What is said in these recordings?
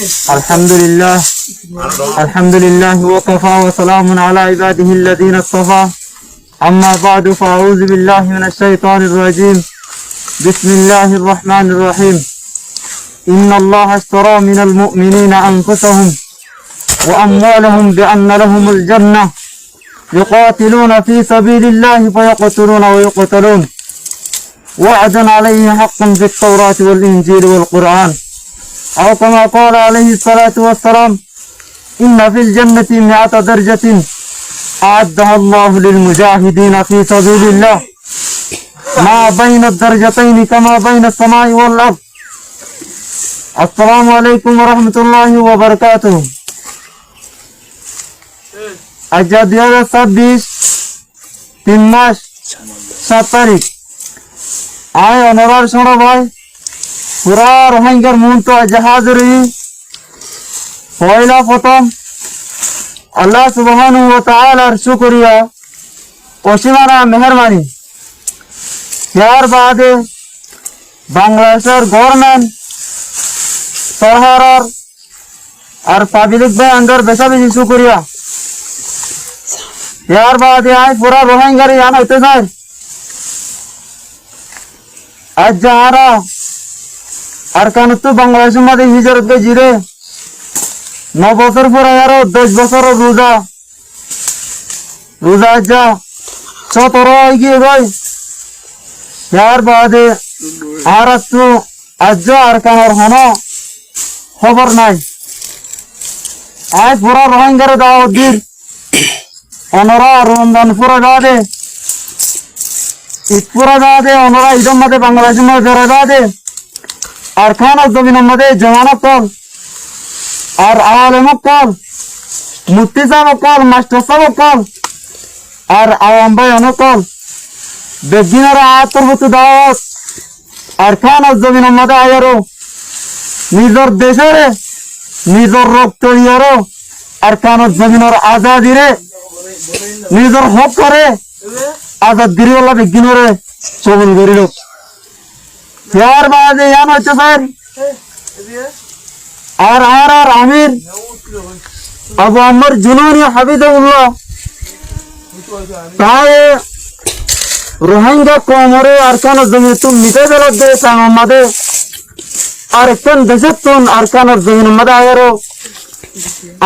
الحمد لله الحمد لله وكفى وسلام على عباده الذين اصطفى أما بعد فأعوذ بالله من الشيطان الرجيم بسم الله الرحمن الرحيم إن الله اشترى من المؤمنين أنفسهم وأموالهم بأن لهم الجنة يقاتلون في سبيل الله فيقتلون ويقتلون وعدا عليه حقا في التوراة والإنجيل والقرآن أو كما قال عليه الصلاة والسلام إن في الجنة 100 درجة أعدها الله للمجاهدين في سبيل الله ما بين الدرجتين كما بين السماء والأرض السلام عليكم ورحمة الله وبركاته আজ 2026 3 মাস 7 তারিখ আয় অনরার ছোট ভাই পুরা রোহিঙ্গার মুন্ত জাহাজরি পয়লা প্রথম আল্লাহ সুবহানাহু ওয়া তাআলার শুকরিয়া অসীমানা মেহেরবানি यार बादे बांग्लादेशर गवर्नमेंट सरकार और पब्लिक भाई अंदर बेसा बेसी शुक्रिया यार बादे आए पूरा रोहिंग्या यहाँ होते सर आज जहारा और कानून बांग्लादेश मध्य हिजरत के जीरे 9 बছর পরে यारो 10 বছর रोजा रोजा जा 17 এগিয়ে গই यार बादे आरत तो आज और कानून होना खबर नहीं आज पूरा रोहिंग्या दाव दिर अनरा रमजान पूरा दादे ईद पूरा दादे अनरा ईदम मध्य बांग्लादेश में जरा दादे और खाना जमीन मध्य जवाना कल और आलम कल मुफ्ती साहब कल मास्टर साहब कल और आवाम भाई कल बेगिनारा आतरबुत दावत और खाना जमीन मध्य आयारो निजर देशरे निजर रक्त यारो और खाना जमीन आजादी रे निजर हक करे आजाद गिरी वाला बेगिनरे चोबल गरिलो यार बादे यान होते सर और आमिर अब अमर जुनूनी हबीबुल्लाह ताए रोहिंग्या कोमरे अरकान जमीन तुम मिटे गलत दे मदे और एकन देशत तुम अरकान जमीन मदे आयरो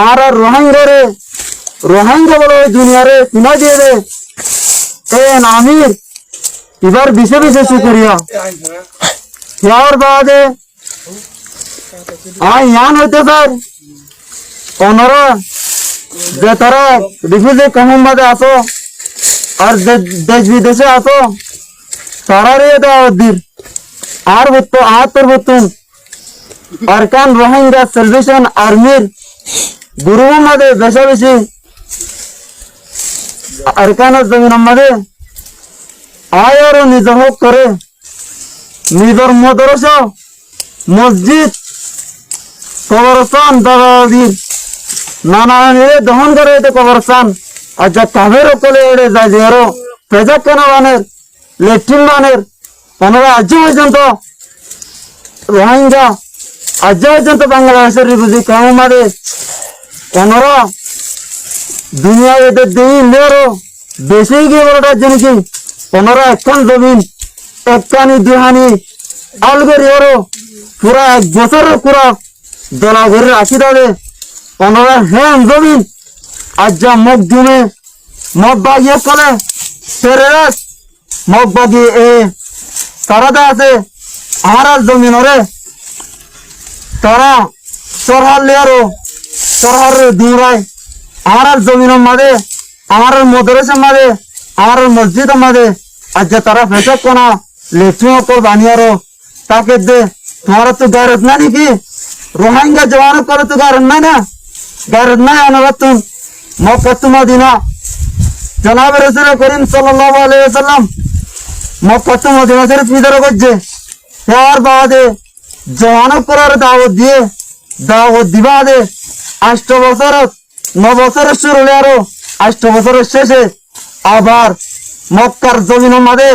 आर रोहिंग्या रे रोहिंग्या बोलो दुनिया रे सुना दिए रे ए आमिर इबार बिसे बिसे शुक्रिया यार बादे आय यान होते सर ओनरा जे तारा रिफ्यूजी कम मदे आसो और देश विदेशे आसो सारा रे दावदिर आर बुत्तो आतर बुत्तुन अरकान रोहिंग्या सल्वेशन आर्मीर गुरु मदे बेसा बेसी अरकान जमीन मदे आयर निजर हक करे निजर मदरसा मस्जिद कब्रस्तान दादादिर नाना दहन करे कब्रस्तान आज कावेर कले एड़े जारो पेजाखाना बानेर लेट्रिन बानेर ओनारा आज पर्यन्त रोहिंग्या आज पर्यन्त बांग्लादेशेर रिफ्यूजी कैम्प मादे ओनारा दुनिया एদের দেই নেরো বেশি গিয়ে বড়টা জানি কি ওনারা একখান জমিন একখানি দুহানি আলগেরিয়ারো পুরা 1 বছরের পুরা দলা ঘরে রাখি দাবে ওনারা হ্যাঁ জমিন आज मकदुमे मकबागी कले तेरेस मकबागी ए तारादा आछे आमार जमीन रे तारा सरहार लेरो सरहार दूराय आमार जमीन मादे आमार मदरसा मादे आमार मस्जिद मादे आज तारा फेसक कोना लेट्रिन को बानियारो ताके दे तुम्हारा तो गैरत ना निकी रोहिंग्या जवान करे तो गैरत ना आना तुम मक्का मदीना जनाब रसूल करीम सल्लल्लाहु अलैहि वसल्लम मक्का मदीना शरीफ इधर गजे यार बादे जवान करार दावत दिबा दे 8 বছর 9 বছর शुरू लेरो 8 বছর शेषे आबार मक्कार जमीन मदे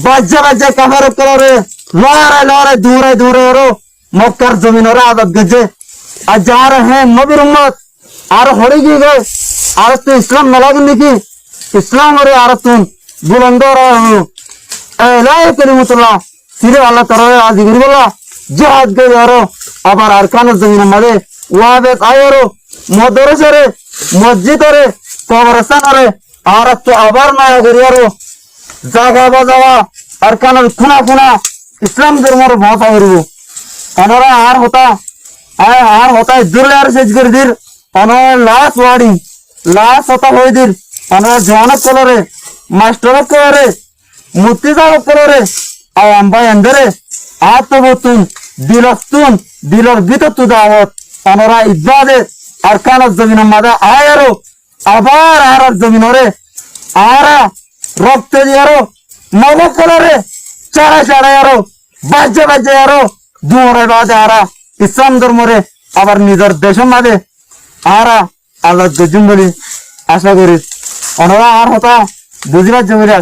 बाजा बाजा काफार करे लड़ाई दूरे दूरे मक्कार जमीन आजाद गजे আর যারা হ্যাঁ নবীর উম্মত আর হরে গিয়ে গে আর তো ইসলাম মেলাগিন নাকি ইসলাম হরে আর তুন বুলন্দ কালিমাতুল্লাহ সিরে আল্লাহ তাআলা আজি করি বলা জিহাদ গে আরো আবার আরকানের জমিন মাঝে ওয়াবে আয়রো মদরসে মসজিদরে কবরস্থানরে আর তো আবার মায়া করি আরো জাগা বাজাওয়া আরকানের খুনা খুনা ইসলাম ধর্মর ভাষা করিব অনরা আর হতা জুরলে আর সেজ করে দির অনরা লাশ ওয়াড়ি লাশ হতা হয়ে দির অনরা জওয়ানত কলরে মাস্টার কলরে মুক্তিদার কলরে আয় আম্বাই আন্দরে আত্মবতুন দিলর ভিতর তু দাওয়াত অনরা ইবাদে আরকানের জমিন মাদা আয়ারো আবার আর জমিনরে আরা রক্ত দিয়ারো মগ কলরে চারা চারা আরো বাজে বাজে আরো দুরে বাদে আরা ইসলাম ধর্মরে আবার নিজের দেশের মাঝে আরা আল্লাহ গজুম বলি আশা করি অনরা আর হতা বুঝিবার জমিরে